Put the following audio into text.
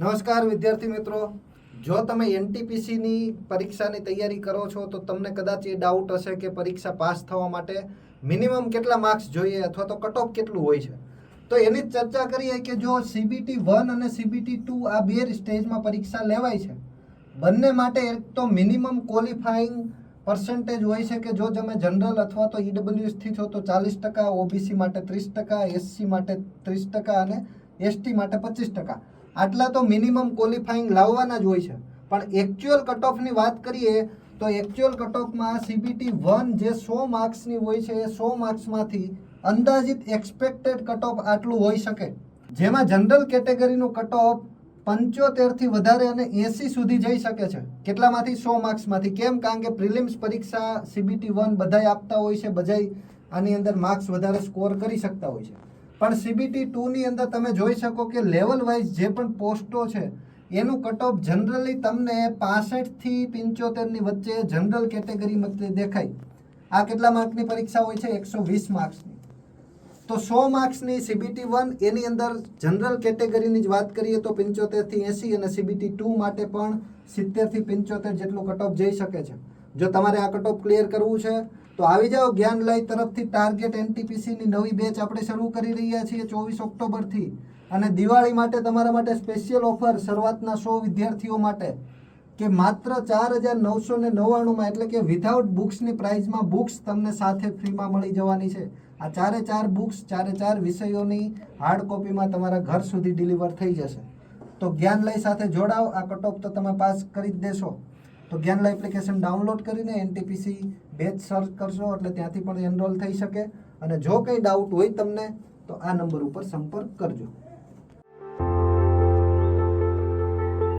નમસ્કાર વિદ્યાર્થી મિત્રો, જો તમે એનટીપીસીની પરીક્ષાની તૈયારી કરો છો તો તમને કદાચ એ ડાઉટ હશે કે પરીક્ષા પાસ થવા માટે મિનિમમ કેટલા માર્ક્સ જોઈએ અથવા તો કટ ઓફ કેટલું હોય છે. તો એની જ ચર્ચા કરીએ કે જો CBT 1 અને CBT 2 આ બે સ્ટેજમાં પરીક્ષા લેવાય છે, બંને માટે એક તો મિનિમમ ક્વોલિફાઈંગ પર્સન્ટેજ હોય છે કે જો તમે જનરલ અથવા તો EWS થી છો તો 40%, OBC માટે 30%, SC માટે 30% અને ST માટે 25%. આટલા તો મિનિમમ ક્વોલિફાઈંગ લાવવાના જ હોય છે. પણ એકચ્યુઅલ કટ ઓફની વાત કરીએ તો એકચ્યુઅલ કટ ઓફમાં CBT 1 જે 100 માર્ક્સની હોય છે એ 100 માર્ક્સમાંથી અંદાજિત એક્સપેક્ટેડ કટ ઓફ આટલું હોઈ શકે, જેમાં જનરલ કેટેગરીનું કટ ઓફ 75 થી વધારે અને 80 સુધી જઈ શકે છે. કેટલામાંથી? 100 માર્ક્સમાંથી. કેમ? કારણ કે પ્રિલિમ્સ પરીક્ષા CBT 1 બધાય આપતા હોય છે, બધાય આની અંદર માર્ક્સ વધારે સ્કોર કરી શકતા હોય છે. પણ CBT 2 ની અંદર તમે જોઈ શકો કે લેવલ વાઇઝ જે પણ પોસ્ટો છે એનું કટ ઓફ જનરલી તમને 65 થી 75 ની વચ્ચે જનરલ કેટેગરી મતે દેખાય. આ કેટલા માર્કની પરીક્ષા હોય છે? 120 માર્ક્સની. તો 100 માર્ક્સની CBT 1 એની અંદર જનરલ કેટેગરીની જ વાત કરીએ તો 75 થી 80 અને CBT 2 માટે પણ 70 થી 75 જેટલું કટ ઓફ જઈ શકે છે. જો તમારે આ કટ ઓફ ક્લિયર કરવું છે તો આવી જાઓ. જ્ઞાનલય તરફથી ટાર્ગેટ NTPCની નવી બેચ આપણે શરૂ કરી રહ્યા છીએ 24 ઓક્ટોબરથી. અને દિવાળી માટે તમારા માટે સ્પેશિયલ ઓફર શરૂઆતના 100 વિદ્યાર્થીઓ માટે કે માત્ર 4,999માં, એટલે કે વિધાઉટ બુક્સની પ્રાઇઝમાં બુક્સ તમને સાથે ફ્રીમાં મળી જવાની છે. આ 4 બુક્સ 4 વિષયોની હાર્ડ કોપીમાં તમારા ઘર સુધી ડિલિવર થઈ જશે. તો જ્ઞાનલય સાથે જોડાઓ. આ કટ ઓફ તો તમે પાસ કરી જ દેશો. તો જ્ઞાનલય એપ્લિકેશન ડાઉનલોડ કરીને NTPC બેચ સર્ચ કરશો એટલે ત્યાંથી પણ એનરોલ થઈ શકે. અને જો કંઈ ડાઉટ હોય તમને તો આ નંબર ઉપર સંપર્ક કરજો.